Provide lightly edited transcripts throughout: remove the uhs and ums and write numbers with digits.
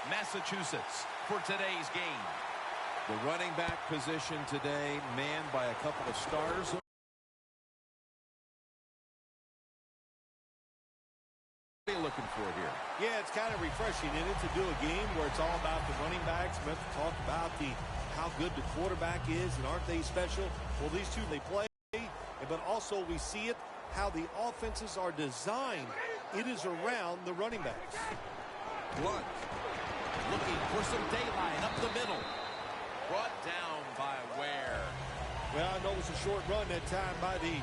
Massachusetts for today's game. The running back position today manned by a couple of stars. What are you looking for here? Yeah, it's kind of refreshing in it to do a game where it's all about the running backs. We have to talk about how good the quarterback is, and aren't they special? Well, these two, they play, but also we see it, how the offenses are designed. It is around the running backs. Blunt looking for some daylight up the middle. Brought down by Ware. Well, I know it was a short run that time by the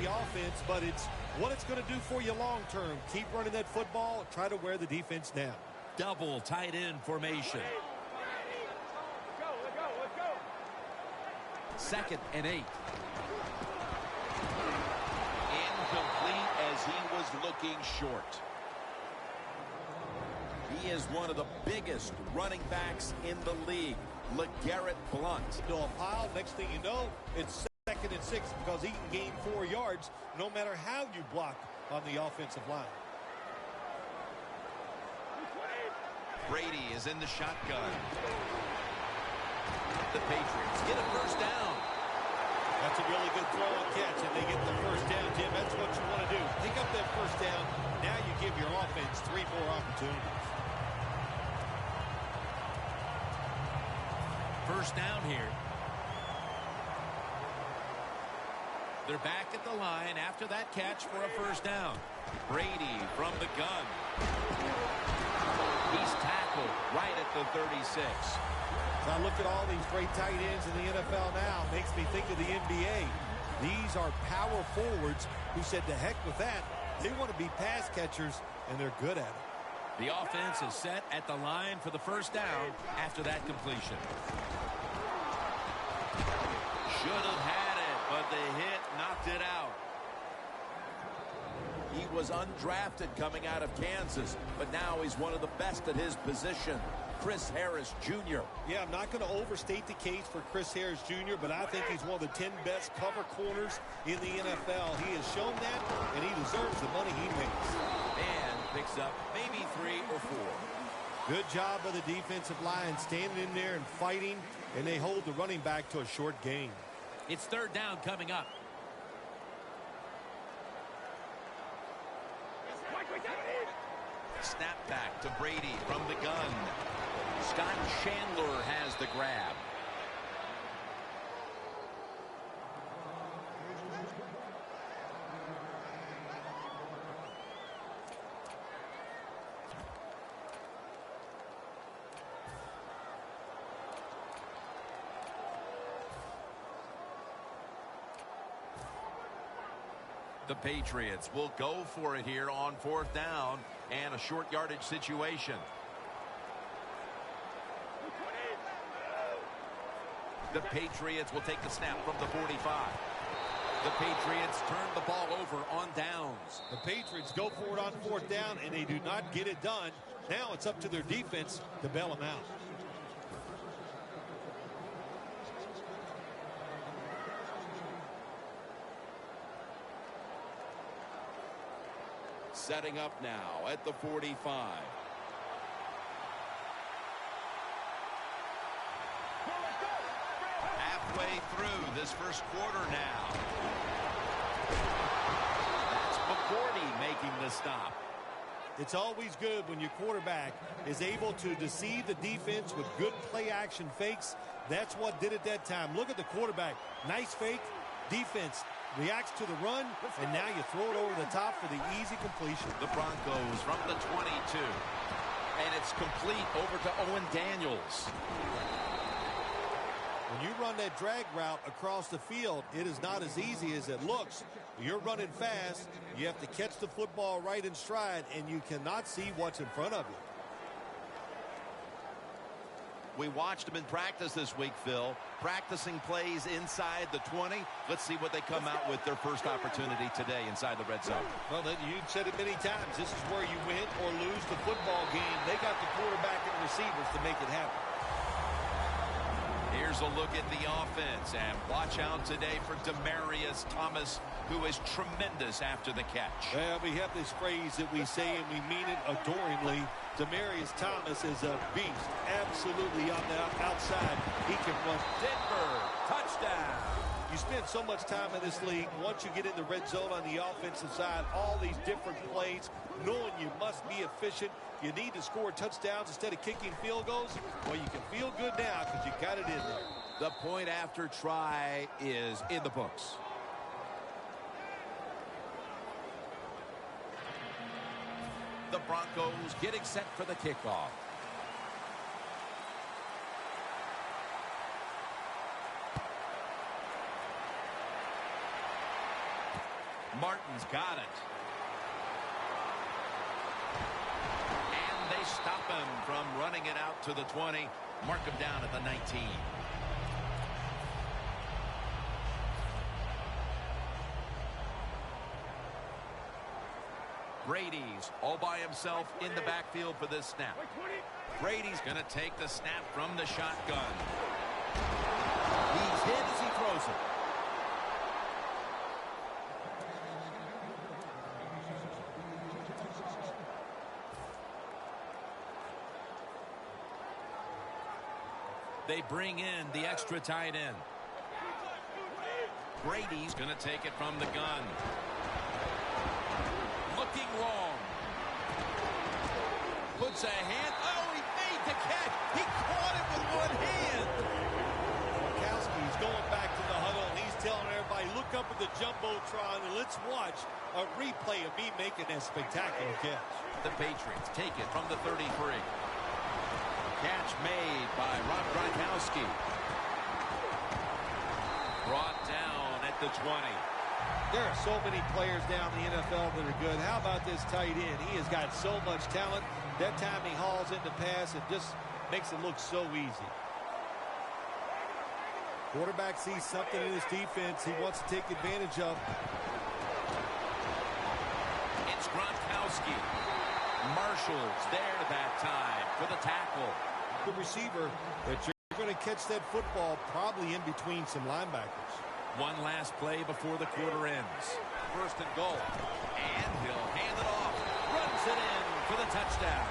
offense, but it's what it's going to do for you long term. Keep running that football, try to wear the defense down. Double tight end formation. Second and 8. Incomplete as he was looking short. He is one of the biggest running backs in the league, LeGarrette Blunt. A pile, next thing you know, it's second and 6 because he can gain 4 yards no matter how you block on the offensive line. Brady is in the shotgun. The Patriots get a first down. That's a really good throw and catch, and they get the first down, Jim. That's what you want to do. Pick up that first down. Now you give your offense 3 more opportunities. First down here. They're back at the line after that catch for a first down. Brady from the gun. He's tackled right at the 36. As I look at all these great tight ends in the NFL now, it makes me think of the NBA. These are power forwards who said to heck with that. They want to be pass catchers, and they're good at it. The offense is set at the line for the first down after that completion. Should have had it, but the hit knocked it out. He was undrafted coming out of Kansas, but now he's one of the best at his position. Chris Harris Jr. Yeah, I'm not going to overstate the case for Chris Harris Jr., but I think he's one of the 10 best cover corners in the NFL. He has shown that, and he deserves the money he makes. And picks up maybe 3 or 4. Good job of the defensive line standing in there and fighting, and they hold the running back to a short gain. It's third down coming up. Snap back to Brady from the gun. Scott Chandler has the grab. The Patriots will go for it here on fourth down and a short yardage situation. The Patriots will take the snap from the 45. The Patriots turn the ball over on downs. The Patriots go for it on fourth down, and they do not get it done. Now it's up to their defense to bail them out. Setting up now at the 45. Halfway through this first quarter now. That's McCourty making the stop. It's always good when your quarterback is able to deceive the defense with good play-action fakes. That's what did it that time. Look at the quarterback. Nice fake. Defense reacts to the run, and now you throw it over the top for the easy completion. The Broncos from the 22. And it's complete over to Owen Daniels. When you run that drag route across the field, it is not as easy as it looks. You're running fast. You have to catch the football right in stride, and you cannot see what's in front of you. We watched them in practice this week, Phil. Practicing plays inside the 20. Let's see what they come out with their first opportunity today inside the red zone. Well, then you said it many times. This is where you win or lose the football game. They got the quarterback and receivers to make it happen. Here's a look at the offense, and watch out today for Demaryius Thomas, who is tremendous after the catch. Well, we have this phrase that we say, and we mean it adoringly. Demaryius Thomas is a beast. Absolutely on the outside. He can run. Denver, touchdown. You spend so much time in this league. Once you get in the red zone on the offensive side, all these different plays, knowing you must be efficient. You need to score touchdowns instead of kicking field goals. Well, you can feel good now because you got it in there. The point after try is in the books. The Broncos getting set for the kickoff. Martin's got it. And they stop him from running it out to the 20. Mark him down at the 19. Brady's all by himself in the backfield for this snap. Brady's going to take the snap from the shotgun. He's hit as he throws it. They bring in the extra tight end. Brady's going to take it from the gun. Looking long. Puts a hand. Oh, he made the catch. He caught it with one hand. Gronkowski's going back to the huddle, and he's telling everybody, look up at the Jumbotron, and let's watch a replay of me making that spectacular catch. The Patriots take it from the 33. Catch made by Rob Gronkowski. Brought down at the 20. There are so many players down in the NFL that are good. How about this tight end? He has got so much talent. That time he hauls in the pass and just makes it look so easy. Quarterback sees something in his defense he wants to take advantage of. It's Gronkowski. Marshall's there that time for the tackle. The receiver that you're going to catch that football probably in between some linebackers. One last play before the quarter ends. First and goal. And he'll hand it off. Runs it in for the touchdown.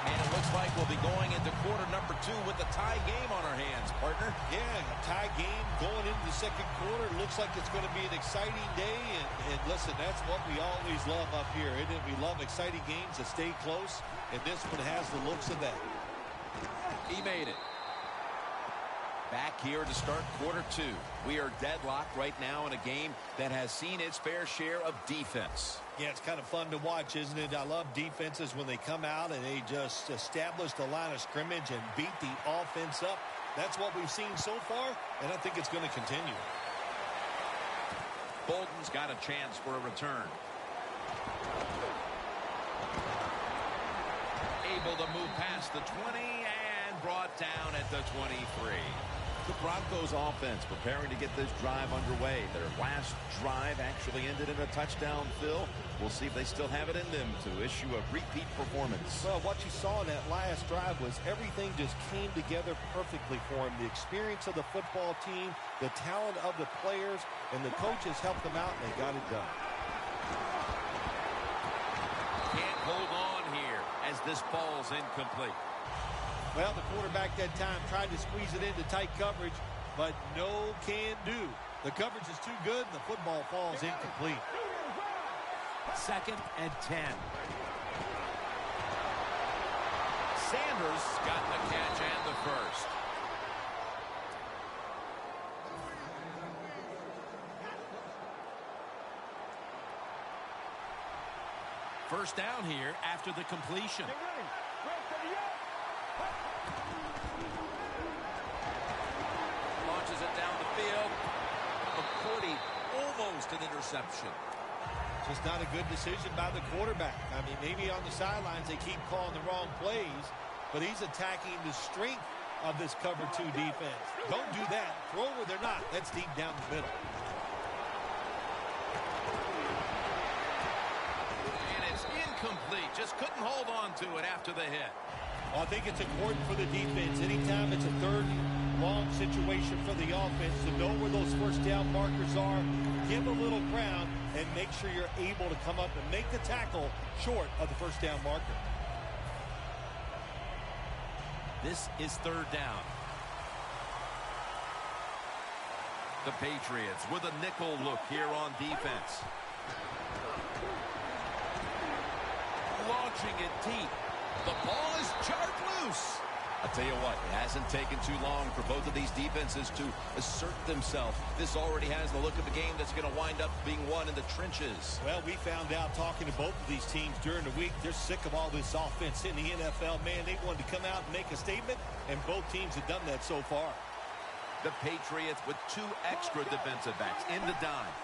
And it looks like we'll be going into quarter number 2 with a tie game on our hands, partner. Yeah, a tie game going into the second quarter. Looks like it's going to be an exciting day. And listen, that's what we always love up here, isn't it? We love exciting games that stay close. And this one has the looks of that. He made it. Back here to start quarter 2. We are deadlocked right now in a game that has seen its fair share of defense. Yeah, it's kind of fun to watch, isn't it? I love defenses when they come out and they just establish the line of scrimmage and beat the offense up. That's what we've seen so far, and I think it's going to continue. Bolden's got a chance for a return. Able to move past the 20 and brought down at the 23. The Broncos offense preparing to get this drive underway. Their last drive actually ended in a touchdown, Phil. We'll see if they still have it in them to issue a repeat performance. Well, what you saw in that last drive was everything just came together perfectly for him. The experience of the football team, the talent of the players, and the coaches helped them out, and they got it done. Can't hold on here as this ball's incomplete. Well, the quarterback that time tried to squeeze it into tight coverage, but no can do. The coverage is too good, and the football falls incomplete. 2nd and 10. Sanders got the catch and the first. First down here after the completion. Launches it down the field. McCourty, almost an interception. Just not a good decision by the quarterback. I mean, maybe on the sidelines they keep calling the wrong plays, but he's attacking the strength of this cover 2 defense. Don't do that. Throw where they're not. That's deep down the middle. And it's incomplete. Just couldn't hold on to it after the hit. Well, I think it's important for the defense. Anytime it's a third and long situation for the offense to know where those first down markers are, give a little ground, and make sure you're able to come up and make the tackle short of the first down marker. This is third down. The Patriots with a nickel look here on defense. Launching it deep. The ball is jarred loose. I'll tell you what, it hasn't taken too long for both of these defenses to assert themselves. This already has the look of a game that's going to wind up being won in the trenches. Well, we found out talking to both of these teams during the week, they're sick of all this offense in the NFL. Man, they wanted to come out and make a statement, and both teams have done that so far. The Patriots with 2 extra defensive backs in the dime.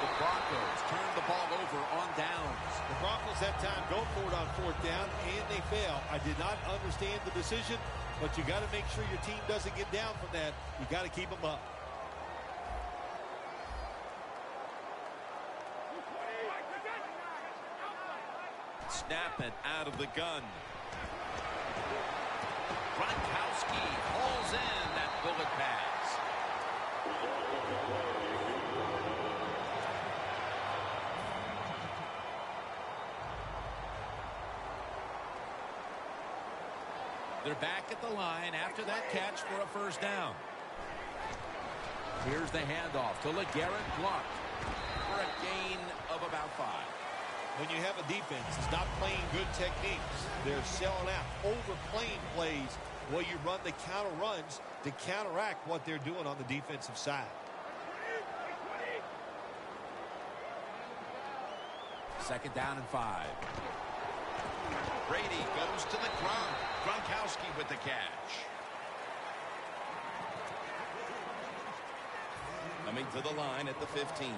The Broncos turn the ball over on downs. The Broncos that time go for it on fourth down, and they fail. I did not understand the decision, but you got to make sure your team doesn't get down from that. You got to keep them up. Snap it out of the gun. Gronkowski hauls in that bullet pass. They're back at the line after that catch for a first down. Here's the handoff to LeGarrette Blount for a gain of about 5. When you have a defense that's not playing good techniques, they're selling out, overplaying plays while you run the counter runs to counteract what they're doing on the defensive side. Second down and 5. Brady goes to the ground. Gronkowski with the catch. Coming to the line at the 15.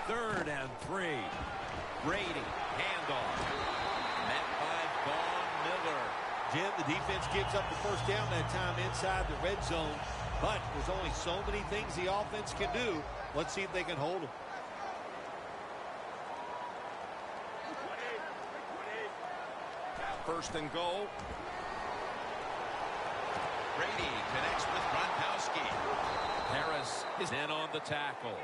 Third and 3. Brady, handoff. Met by Von Miller. Jim, the defense gives up the first down that time inside the red zone, but there's only so many things the offense can do. Let's see if they can hold them. First and goal. Brady connects with Gronkowski. Harris is in on the tackle.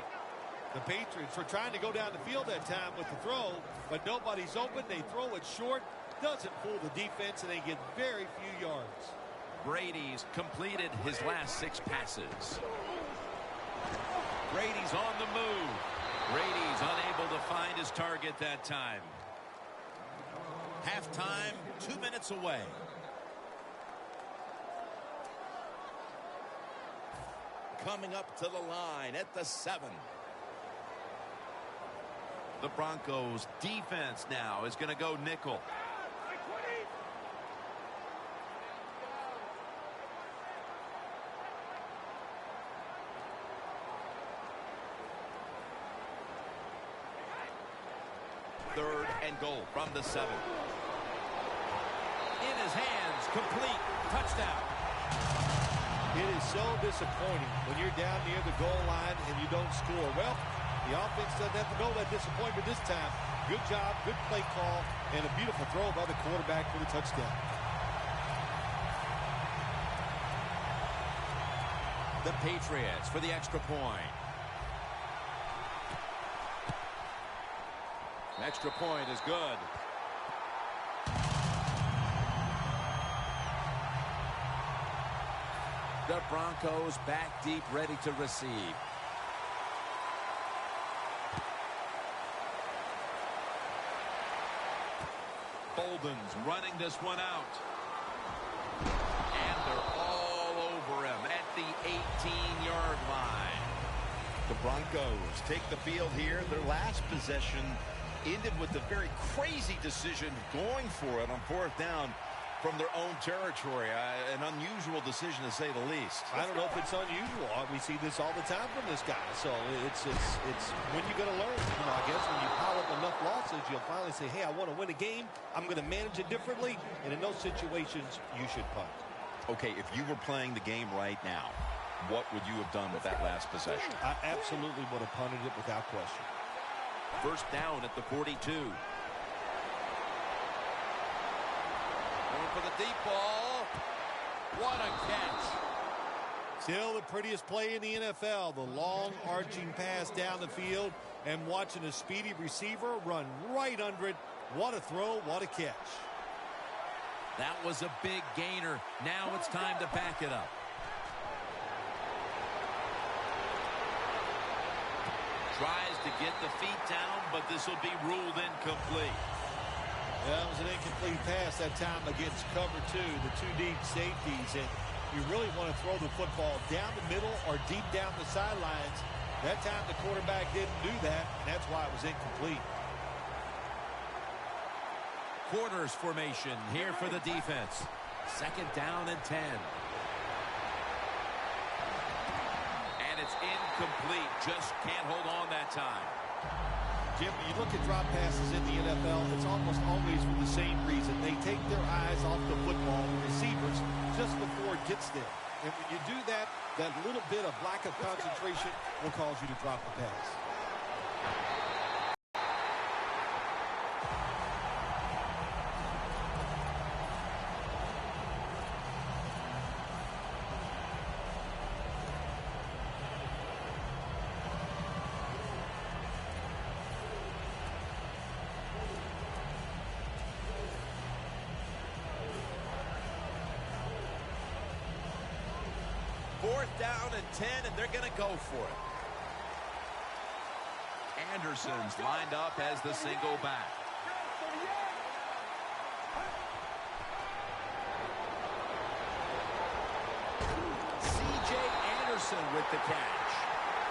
The Patriots were trying to go down the field that time with the throw, but nobody's open. They throw it short. Doesn't fool the defense, and they get very few yards. Brady's completed his last 6 passes. Brady's on the move. Brady's unable to find his target that time. Halftime, 2 minutes away. Coming up to the line at the 7. The Broncos defense now is going to go nickel. Third and goal from the 7. In his hands, complete, touchdown. It is so disappointing when you're down near the goal line and you don't score. Well, the offense doesn't have to know that disappointment this time. Good job, good play call, and a beautiful throw by the quarterback for the touchdown. The Patriots for the extra point. Extra point is good. The Broncos back deep, ready to receive. Bolden's running this one out. And they're all over him at the 18-yard line. The Broncos take the field here. Their last possession ended with a very crazy decision going for it on fourth down from their own territory. An unusual decision, to say the least. I don't know if it's unusual. We see this all the time from this guy. So it's when you're going to learn. I guess when you pile up enough losses, you'll finally say, hey, I want to win a game. I'm going to manage it differently. And in those situations, you should punt. Okay, if you were playing the game right now, what would you have done with that last possession? I absolutely would have punted it without question. First down at the 42. Going for the deep ball. What a catch. Still the prettiest play in the NFL, the long arching pass down the field and watching a speedy receiver run right under it. What a throw, what a catch. That was a big gainer. Now it's time to back it up. Tries to get the feet down, but this will be ruled incomplete. That was an incomplete pass that time against cover two, the two deep safeties. And you really want to throw the football down the middle or deep down the sidelines. That time the quarterback didn't do that, and that's why it was incomplete. Quarters formation here for the defense. Second down and 10. And it's incomplete. Just can't hold on that time. Jim, when you look at drop passes in the NFL, it's almost always for the same reason. They take their eyes off the football, the receivers, just before it gets there. And when you do that, that little bit of lack of concentration will cause you to drop the pass. Fourth down and 10, and they're going to go for it. Anderson's lined up as the single back. C.J. Anderson with the catch.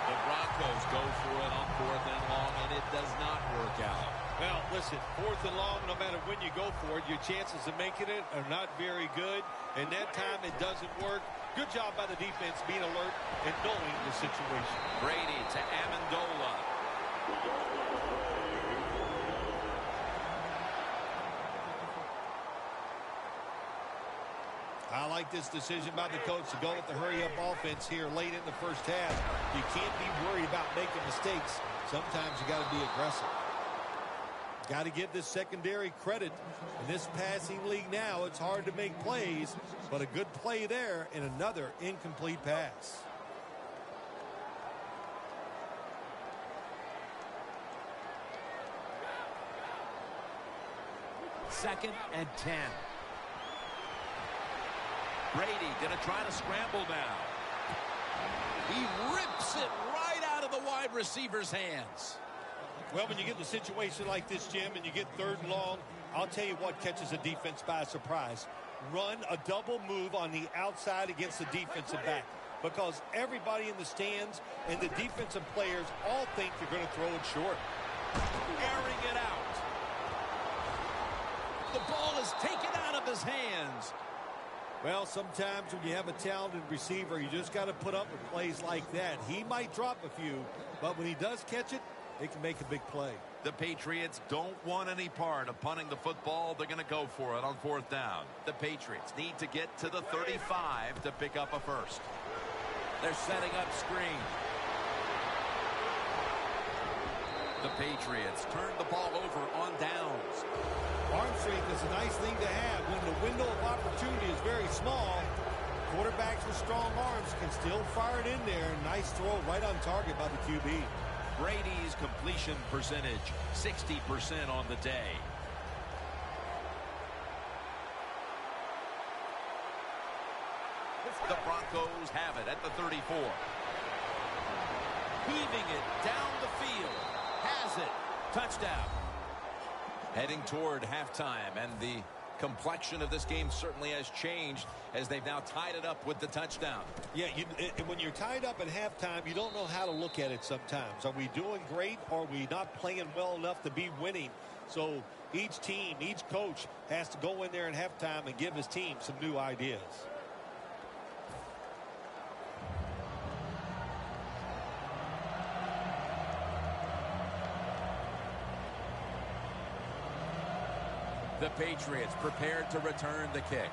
The Broncos go for it on fourth and long, and it does not work out. Well, listen, fourth and long, no matter when you go for it, your chances of making it are not very good. And that time it doesn't work. Good job by the defense being alert and knowing the situation. Brady to Amendola. I like this decision by the coach to go with the hurry-up offense here late in the first half. You can't be worried about making mistakes. Sometimes you got to be aggressive. Got to give this secondary credit. In this passing league now, it's hard to make plays, but a good play there and another incomplete pass. Second and 10. Brady going to try to scramble now. He rips it right out of the wide receiver's hands. Well, when you get in a situation like this, Jim, and you get third and long, I'll tell you what catches a defense by surprise. Run a double move on the outside against the defensive back, because everybody in the stands and the defensive players all think you're going to throw it short. Airing it out. The ball is taken out of his hands. Well, sometimes when you have a talented receiver, you just got to put up with plays like that. He might drop a few, but when he does catch it, it can make a big play. The Patriots don't want any part of punting the football. They're going to go for it on fourth down. The Patriots need to get to the 35 to pick up a first. They're setting up screen. The Patriots turn the ball over on downs. Arm strength is a nice thing to have when the window of opportunity is very small. Quarterbacks with strong arms can still fire it in there. Nice throw right on target by the QB. Brady's completion percentage, 60% on the day. The Broncos have it at the 34. Heaving it down the field. Has it. Touchdown. Heading toward halftime, and the complexion of this game certainly has changed as they've now tied it up with the touchdown. Yeah, when you're tied up at halftime, you don't know how to look at it sometimes. Are we doing great, or are we not playing well enough to be winning? So each team, each coach has to go in there at halftime and give his team some new ideas. The Patriots prepared to return the kick.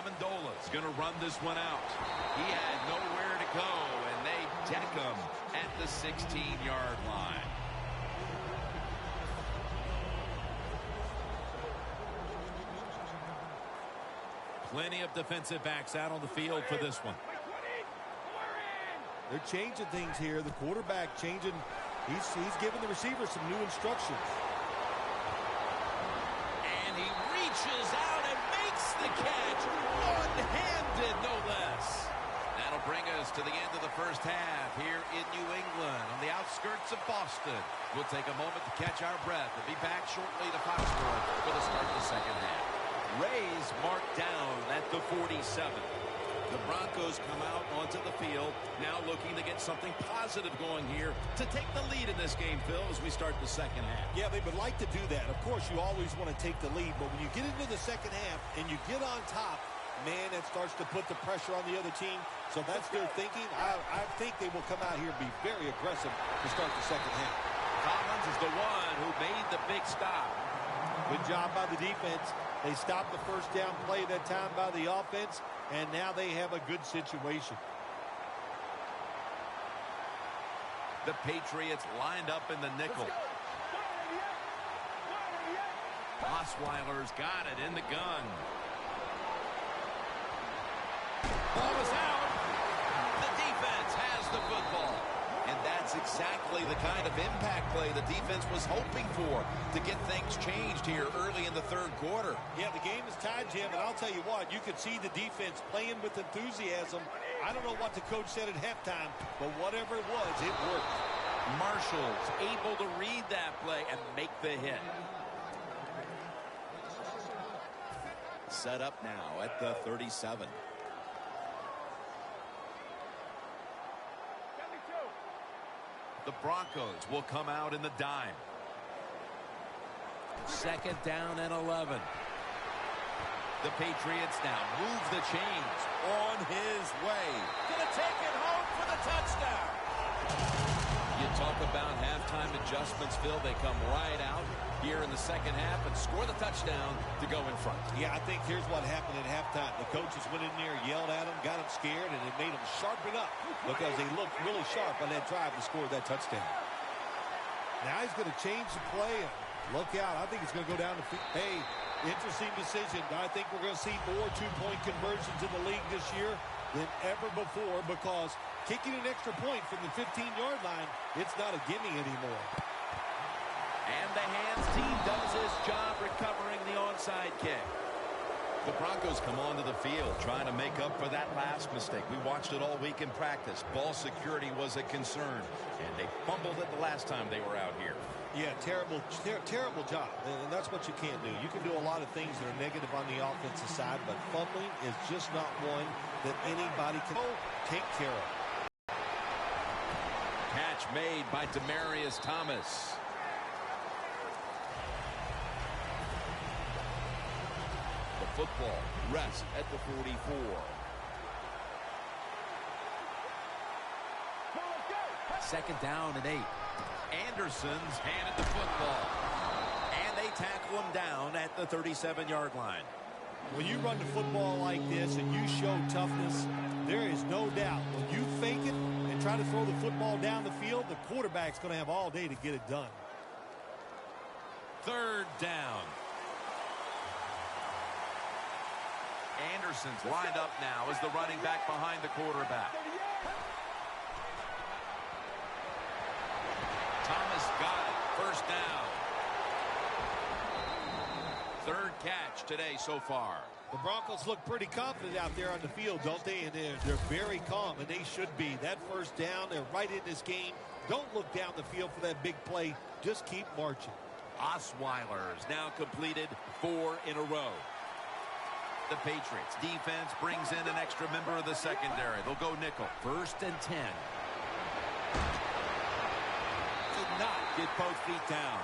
Amendola's going to run this one out. He had nowhere to go, and they deck him at the 16-yard line. Plenty of defensive backs out on the field for this one. They're changing things here. The quarterback changing. He's giving the receiver some new instructions. And he reaches out and makes the catch. One-handed, no less. That'll bring us to the end of the first half here in New England on the outskirts of Boston. We'll take a moment to catch our breath and be back shortly to Foxborough for the start of the second half. Ray's marked down at the 47. The Broncos come out onto the field, now looking to get something positive going here to take the lead in this game, Phil, as we start the second half. Yeah, they would like to do that. Of course, you always want to take the lead, but when you get into the second half and you get on top, man, that starts to put the pressure on the other team. So that's their thinking. I think they will come out here and be very aggressive to start the second half. Collins is the one who made the big stop. Good job by the defense. They stopped the first down play that time by the offense, and now they have a good situation. The Patriots lined up in the nickel. Osweiler's got it in the gun. Ball is out. The defense has the football. And that's exactly the kind of impact play the defense was hoping for to get things changed here early in the third quarter. Yeah, the game is tied, Jim, and I'll tell you what, you could see the defense playing with enthusiasm. I don't know what the coach said at halftime, but whatever it was, it worked. Marshall's able to read that play and make the hit. Set up now at the 37. The Broncos will come out in the dime. Second down and 11. The Patriots now move the chains on his way. Gonna take it home for the touchdown. You talk about halftime adjustments, Phil. They come right out here in the second half and score the touchdown to go in front. Yeah, I think here's what happened at halftime. The coaches went in there, yelled at them, got them scared, and it made them sharpen up because they looked really sharp on that drive to score that touchdown. Now he's going to change the play. And look out. I think it's going to go down to hey, interesting decision. I think we're going to see more two-point conversions in the league this year than ever before because kicking an extra point from the 15-yard line, it's not a gimme anymore. And the hands team does his job recovering the onside kick. The Broncos come onto the field trying to make up for that last mistake. We watched it all week in practice. Ball security was a concern, and they fumbled it the last time they were out here. Yeah, terrible job, and that's what you can't do. You can do a lot of things that are negative on the offensive side, but fumbling is just not one that anybody can take care of. Catch made by Demaryius Thomas. The football rests at the 44. Second down and 8. Anderson's handed the football. And they tackle him down at the 37-yard line. When you run the football like this and you show toughness, there is no doubt. When you fake it and try to throw the football down the field, the quarterback's going to have all day to get it done. Third down. Anderson's lined up now as the running back behind the quarterback. Thomas got it. First down. Third catch today so far. The Broncos look pretty confident out there on the field, don't they? And they're very calm, and they should be. That first down, they're right in this game. Don't look down the field for that big play. Just keep marching. Osweiler's now completed 4 in a row. The Patriots defense brings in an extra member of the secondary. They'll go nickel. First and 10. Did not get both feet down.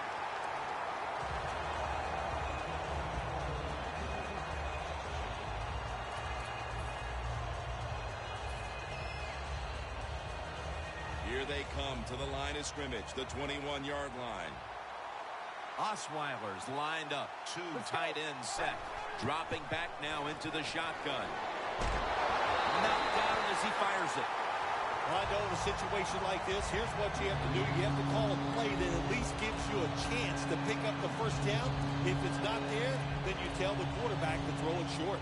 Here they come to the line of scrimmage, the 21-yard line. Osweiler's lined up. Two tight ends set. Dropping back now into the shotgun. Knocked down as he fires it. Well, I know in a situation like this, here's what you have to do. You have to call a play that at least gives you a chance to pick up the first down. If it's not there, then you tell the quarterback to throw it short.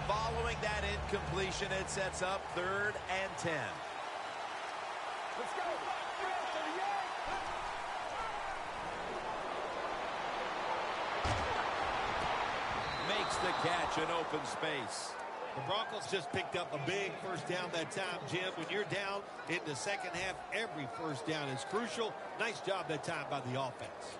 Following that incompletion, it sets up 3rd and 10. Let's go. Makes the catch in open space. The Broncos just picked up a big first down that time, Jim. When you're down in the second half, every first down is crucial. Nice job that time by the offense.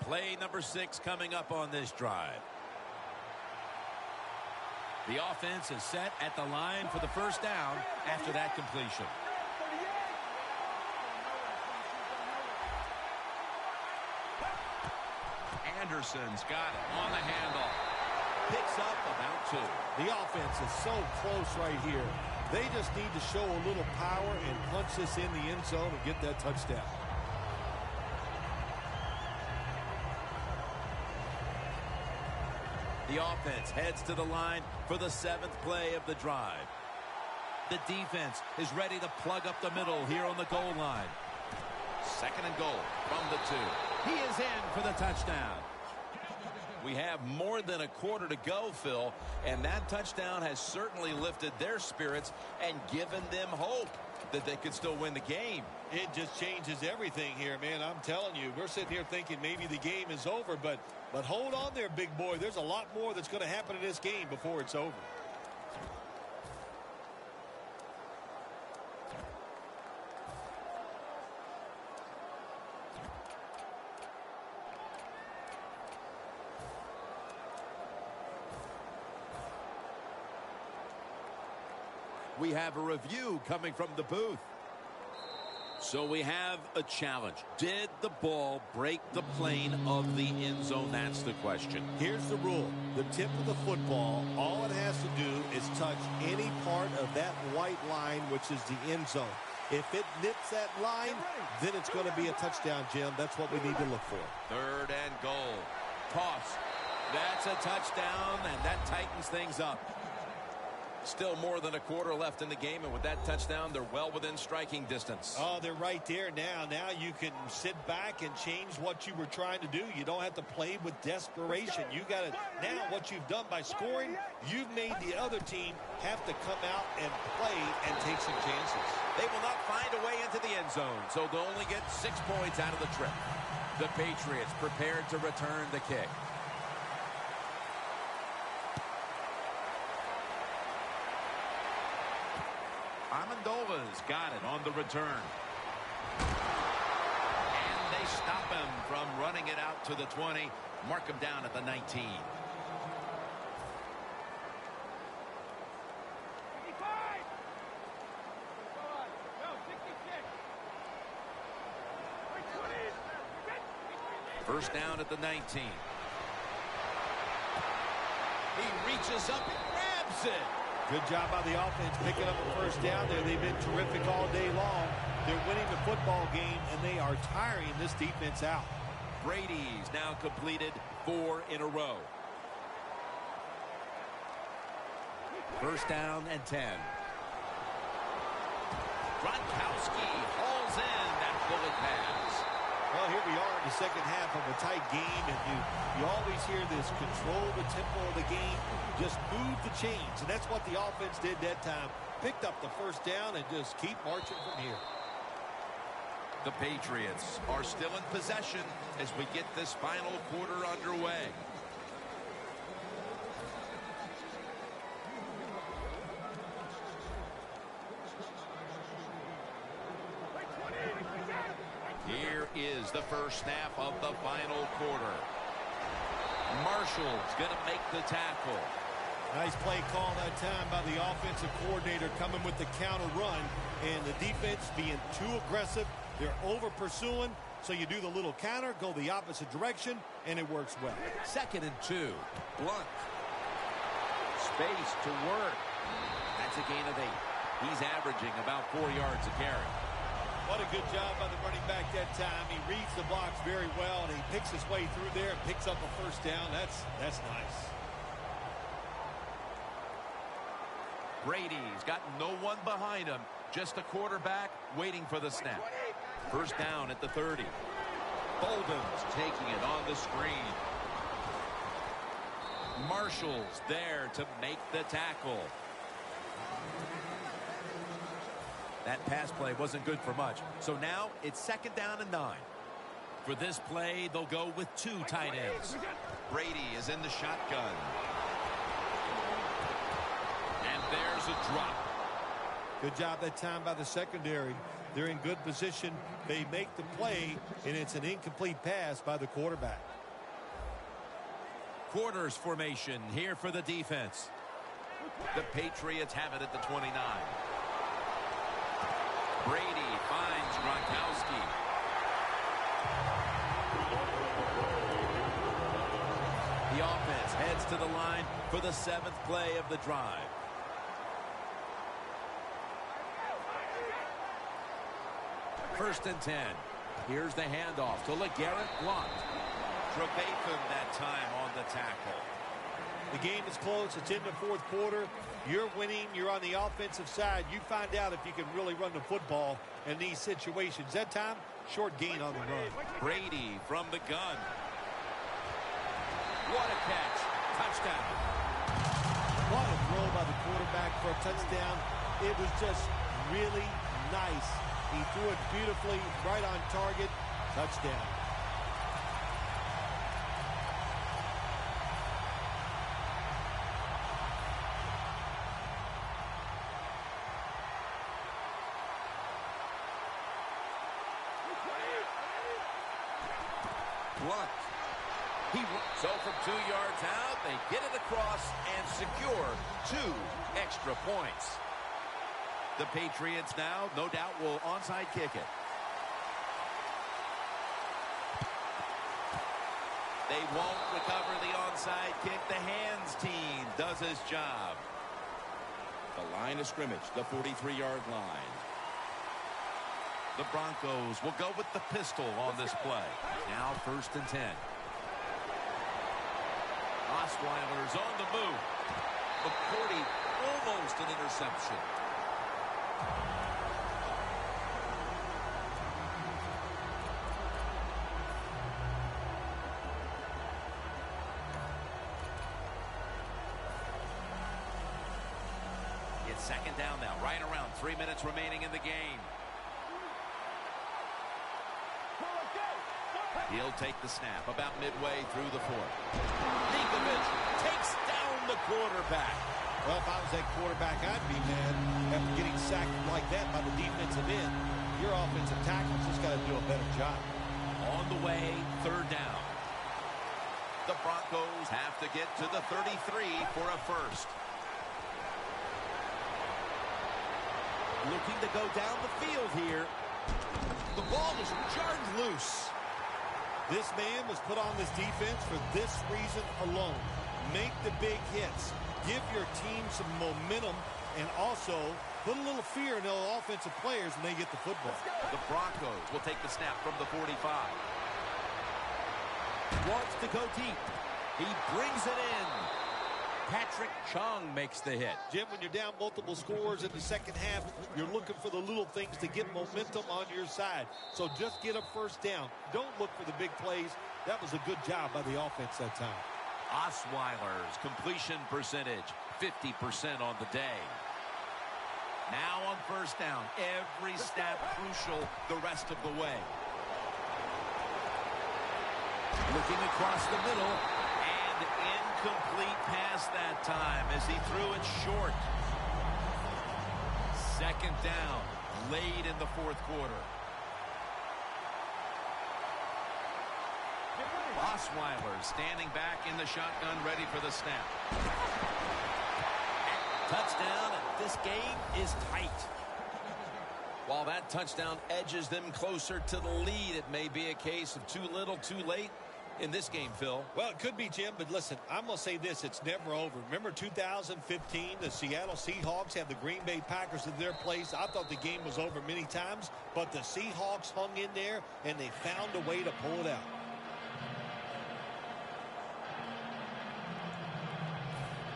Play number 6 coming up on this drive. The offense is set at the line for the first down after that completion. Anderson's got it on the handle. Picks up about 2. The offense is so close right here. They just need to show a little power and punch this in the end zone and get that touchdown. The offense heads to the line for the 7th play of the drive. The defense is ready to plug up the middle here on the goal line. 2nd and goal from the 2. He is in for the touchdown. We have more than a quarter to go, Phil, and that touchdown has certainly lifted their spirits and given them hope that they could still win the game. It just changes everything here, man. I'm telling you, we're sitting here thinking maybe the game is over, but hold on there, big boy. There's a lot more that's going to happen in this game before it's over. We have a review coming from the booth. So we have a challenge. Did the ball break the plane of the end zone? That's the question. Here's the rule. The tip of the football, all it has to do is touch any part of that white line, which is the end zone. If it nips that line, then it's going to be a touchdown, Jim. That's what we need to look for. 3rd and goal. Toss. That's a touchdown, and that tightens things up. Still more than a quarter left in the game, and with that touchdown, they're well within striking distance. Oh, they're right there now. Now you can sit back and change what you were trying to do. You don't have to play with desperation. You got to now what you've done by scoring, you've made the other team have to come out and play and take some chances. They will not find a way into the end zone, so they'll only get 6 points out of the trip. The Patriots prepared to return the kick. Amendola's got it on the return. And they stop him from running it out to the 20. Mark him down at the 19. First down at the 19. He reaches up and grabs it. Good job by the offense picking up a first down there. They've been terrific all day long. They're winning the football game, and they are tiring this defense out. Brady's now completed 4 in a row. First down and 10. Gronkowski hauls in that bullet pass. Well, here we are in the second half of a tight game, and you always hear this: control the tempo of the game, just move the chains, and that's what the offense did that time. Picked up the first down and just keep marching from here. The Patriots are still in possession as we get this final quarter underway. Here is the first snap of the final quarter. Marshall's going to make the tackle. Nice play call that time by the offensive coordinator, coming with the counter run, and the defense being too aggressive. They're over pursuing, so you do the little counter, go the opposite direction, and it works well. 2nd and 2. Blunt. Space to work. That's a gain of 8. He's averaging about 4 yards a carry. What a good job by the running back that time. He reads the blocks very well, and he picks his way through there and picks up a first down. That's nice. Brady's got no one behind him. Just a quarterback waiting for the snap. First down at the 30. Bolden's taking it on the screen. Marshall's there to make the tackle. That pass play wasn't good for much. So now it's 2nd down and 9. For this play, they'll go with 2 tight ends. Brady is in the shotgun. And there's a drop. Good job that time by the secondary. They're in good position. They make the play, and it's an incomplete pass by the quarterback. Quarters formation here for the defense. The Patriots have it at the 29. Brady finds Gronkowski. The offense heads to the line for the 7th play of the drive. First and 10. Here's the handoff to LeGarrette Blount. Trevathan that time on the tackle. The game is close. It's in the 4th quarter. You're winning. You're on the offensive side. You find out if you can really run the football in these situations. That time, short gain on the run. Brady from the gun. What a catch. Touchdown. What a throw by the quarterback for a touchdown. It was just really nice. He threw it beautifully, right on target. Touchdown. Blunt. So from 2 yards out, they get it across and secure 2 extra points. The Patriots now, no doubt, will onside kick it. They won't recover the onside kick. The hands team does his job. The line of scrimmage, the 43-yard line. The Broncos will go with the pistol on this play. Now 1st and 10. Osweiler's on the move. McCourty almost an interception. It's 2nd down now, right around 3 minutes remaining in the game. He'll take the snap about midway through the 4th. Ninkovich takes down the quarterback. Well, if I was that quarterback, I'd be mad after getting sacked like that by the defensive end. Your offensive tackle's just got to do a better job. On the way, 3rd down. The Broncos have to get to the 33 for a first. Looking to go down the field here. The ball is jarred loose. This man was put on this defense for this reason alone. Make the big hits. Give your team some momentum, and also put a little fear in those offensive players when they get the football. The Broncos will take the snap from the 45. Wants to go deep. He brings it in. Patrick Chung makes the hit. Jim, when you're down multiple scores in the 2nd half, you're looking for the little things to get momentum on your side. So just get a first down. Don't look for the big plays. That was a good job by the offense that time. Osweiler's completion percentage, 50% on the day. Now on 1st down, every snap crucial the rest of the way. Looking across the middle, and incomplete pass that time as he threw it short. 2nd down, late in the 4th quarter. Osweiler standing back in the shotgun, ready for the snap. Touchdown, and this game is tight. While that touchdown edges them closer to the lead, it may be a case of too little, too late. in this game, Phil. Well, it could be, Jim, but listen, I'm going to say this. It's never over. Remember 2015, the Seattle Seahawks had the Green Bay Packers in their place. I thought the game was over many times, but the Seahawks hung in there, and they found a way to pull it out.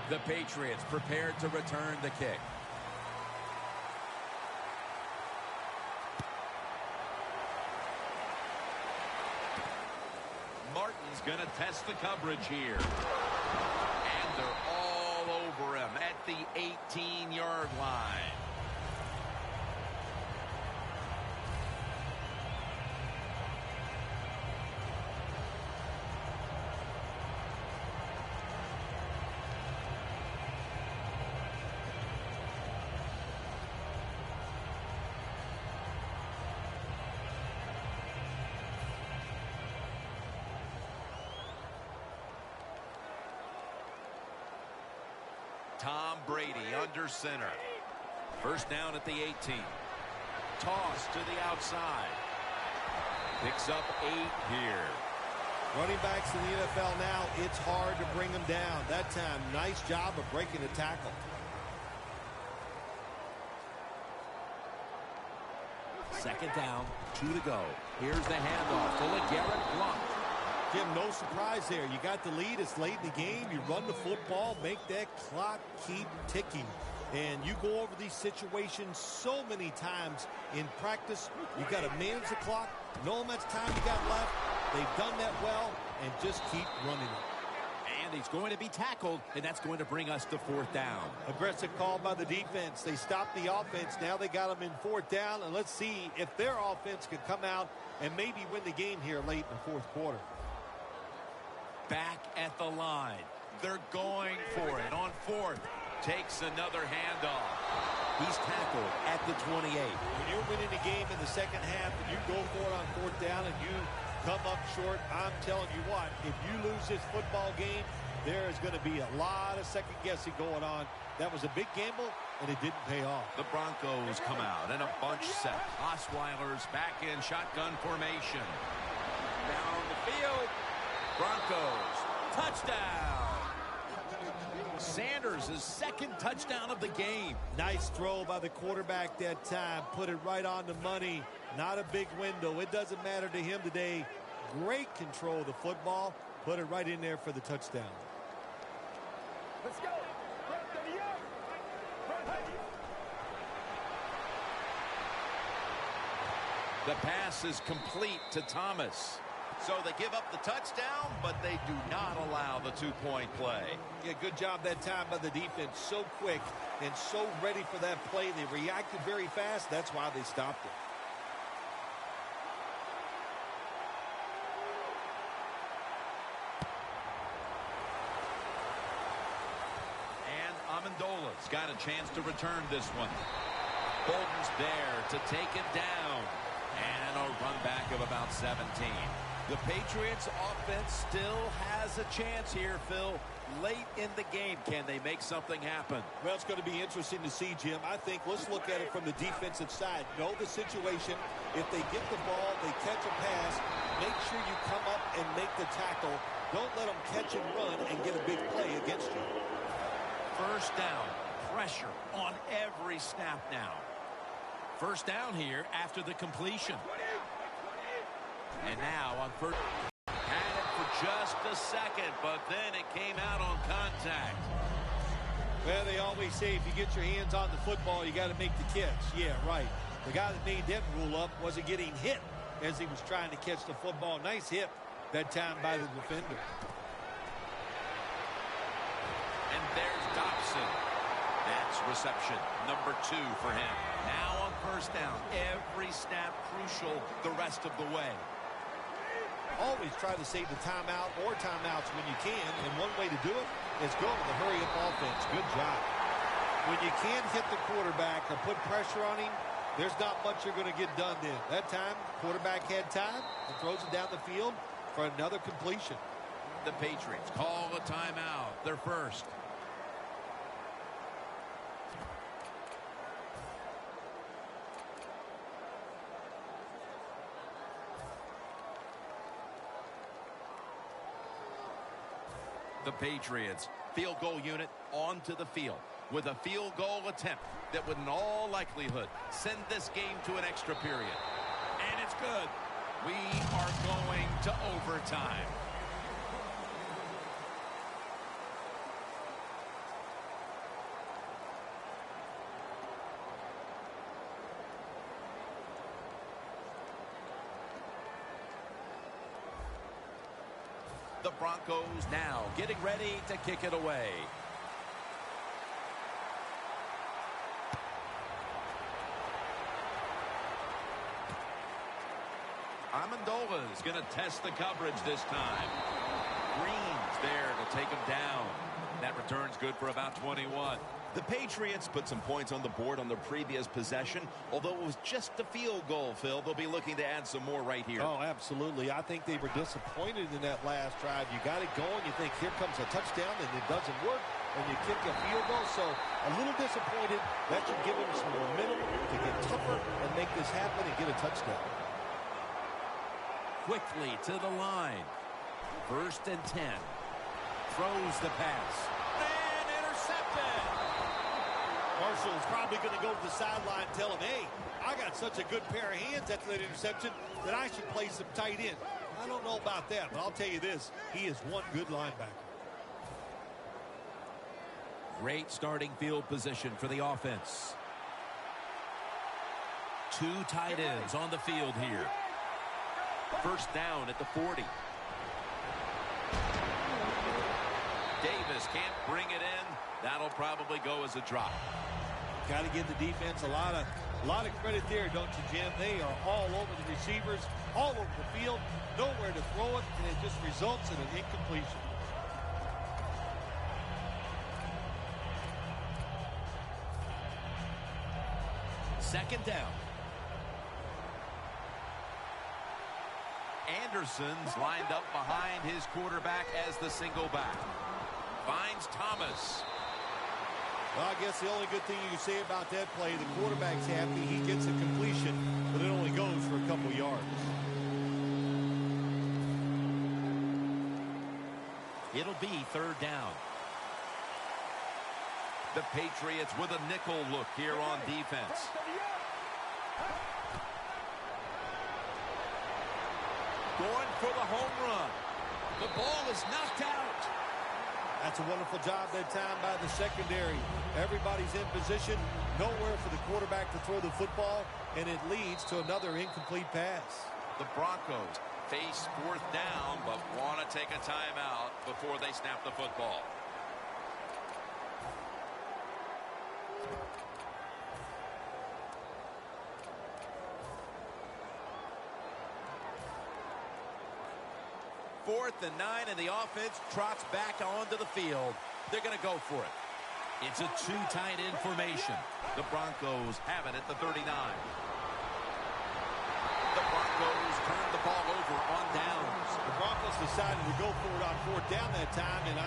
The Patriots prepared to return the kick. Martin's going to test the coverage here. And they're all over him at the 18-yard line. Tom Brady under center. First down at the 18. Toss to the outside. Picks up 8 here. Running backs in the NFL now, it's hard to bring them down. That time, nice job of breaking the tackle. Second down, 2 to go. Here's the handoff to LeGarrette Blount. Jim, no surprise there. You got the lead. It's late in the game. You run the football, make that clock keep ticking. And you go over these situations so many times in practice. You got to manage the clock, know how much time you got left. They've done that well, and just keep running it. And he's going to be tackled, and that's going to bring us to 4th down. Aggressive call by the defense. They stopped the offense. Now they got them in 4th down, and let's see if their offense can come out and maybe win the game here late in the 4th quarter. Back at the line. They're going for it on 4th. Takes another handoff. He's tackled at the 28. When you're winning the game in the second half and you go for it on 4th down and you come up short, I'm telling you what, if you lose this football game, there is going to be a lot of second guessing going on. That was a big gamble, and it didn't pay off. The Broncos come out in a bunch set. Osweiler's back in shotgun formation. Down the field. Broncos, touchdown. Sanders' second touchdown of the game. Nice throw by the quarterback that time. Put it right on the money. Not a big window. It doesn't matter to him today. Great control of the football. Put it right in there for the touchdown. Let's go. The pass is complete to Thomas. So they give up the touchdown, but they do not allow the 2-point play. Yeah, good job that time by the defense. So quick and so ready for that play. They reacted very fast. That's why they stopped it. And Amendola's got a chance to return this one. Bolden's there to take it down. And a run back of about 17. The Patriots offense still has a chance here, Phil. Late in the game, can they make something happen? Well, it's going to be interesting to see, Jim. I think let's look at it from the defensive side. Know the situation. If they get the ball, they catch a pass, make sure you come up and make the tackle. Don't let them catch and run and get a big play against you. First down. Pressure on every snap now. First down here after the completion. And now on first, had it for just a second, but then it came out on contact. Well, they always say if you get your hands on the football, you got to make the catch. Yeah, right. The guy that made that rule up wasn't getting hit as he was trying to catch the football. Nice hit that time by the defender. And there's Dobson. That's reception number 2 for him. Now on first down, every snap crucial the rest of the way. Always try to save the timeout or timeouts when you can, and one way to do it is go with the hurry-up offense. Good job. When you can't hit the quarterback or put pressure on him, there's not much you're going to get done then. That time, quarterback had time and throws it down the field for another completion. The Patriots call a timeout, their first. The Patriots field goal unit onto the field with a field goal attempt that would in all likelihood send this game to an extra period. And it's good. We are going to overtime. The Broncos now getting ready to kick it away. Amendola is going to test the coverage this time. Green's there to take him down. That return's good for about 21. The Patriots put some points on the board on their previous possession. Although it was just a field goal, Phil, they'll be looking to add some more right here. Oh, absolutely. I think they were disappointed in that last drive. You got it going. You think here comes a touchdown, and it doesn't work, and you kick a field goal. So a little disappointed. That should give them some momentum to get tougher and make this happen and get a touchdown. Quickly to the line. 1st and 10. Throws the pass. And intercepted. Marshall's probably going to go to the sideline and tell him, hey, I got such a good pair of hands after that interception that I should play some tight end. I don't know about that, but I'll tell you this. He is one good linebacker. Great starting field position for the offense. 2 tight ends on the field here. 1st down at the 40. Davis can't bring it in. That'll probably go as a drop. Got to give the defense a lot of credit there, don't you, Jim? They are all over the receivers, all over the field, nowhere to throw it, and it just results in an incompletion. Second down. Anderson's lined up behind his quarterback as the single back. Finds Thomas. Well, I guess the only good thing you can say about that play, the quarterback's happy. He gets a completion, but it only goes for a couple yards. It'll be 3rd down. The Patriots with a nickel look here on defense. Going for the home run. The ball is knocked out. That's a wonderful job that time by the secondary. Everybody's in position, nowhere for the quarterback to throw the football, and it leads to another incomplete pass. The Broncos face 4th down, but want to take a timeout before they snap the football. Fourth and 9, and the offense trots back onto the field. They're going to go for it. It's a 2 tight end formation. The Broncos have it at the 39. The Broncos turn the ball over on downs. The Broncos decided to go for it on 4th down that time, and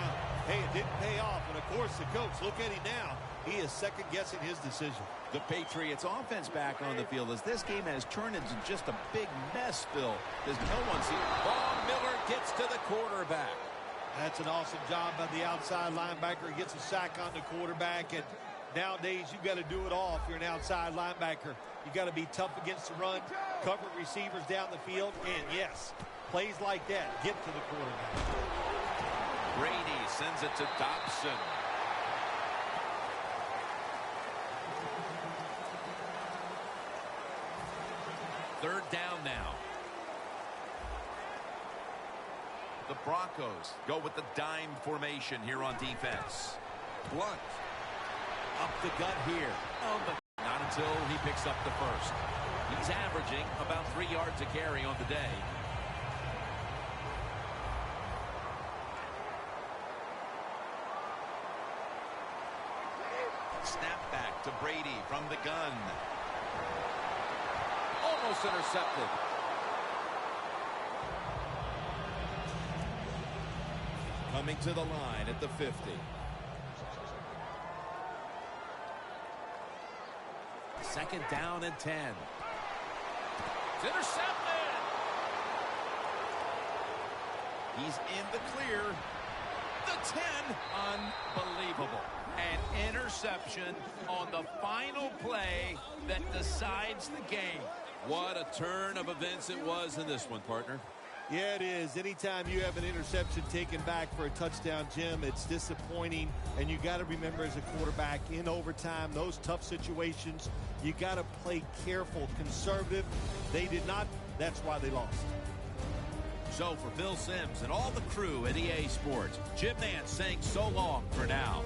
hey, it didn't pay off. And of course, the coach, look at him now. He is second-guessing his decision. The Patriots offense back on the field as this game has turned into just a big mess, Phil. There's no one see. Von Miller gets to the quarterback. That's an awesome job by the outside linebacker. He gets a sack on the quarterback, and nowadays you got to do it all if you're an outside linebacker. You got to be tough against the run, cover receivers down the field, and yes, plays like that get to the quarterback. Brady sends it to Dobson. Third down now. The Broncos go with the dime formation here on defense. Blunt up the gut here. Oh, but not until he picks up the 1st. He's averaging about 3 yards a carry on the day. Snap back to Brady from the gun. Almost intercepted. Coming to the line at the 50. Second down and 10. It's intercepted. He's in the clear. the 10. Unbelievable. An interception on the final play that decides the game. What a turn of events it was in this one, partner. Yeah, it is. Anytime you have an interception taken back for a touchdown, Jim, it's disappointing. And you got to remember as a quarterback in overtime, those tough situations, you got to play careful, conservative. They did not. That's why they lost. So for Phil Simms and all the crew at EA Sports, Jim Nance saying so long for now.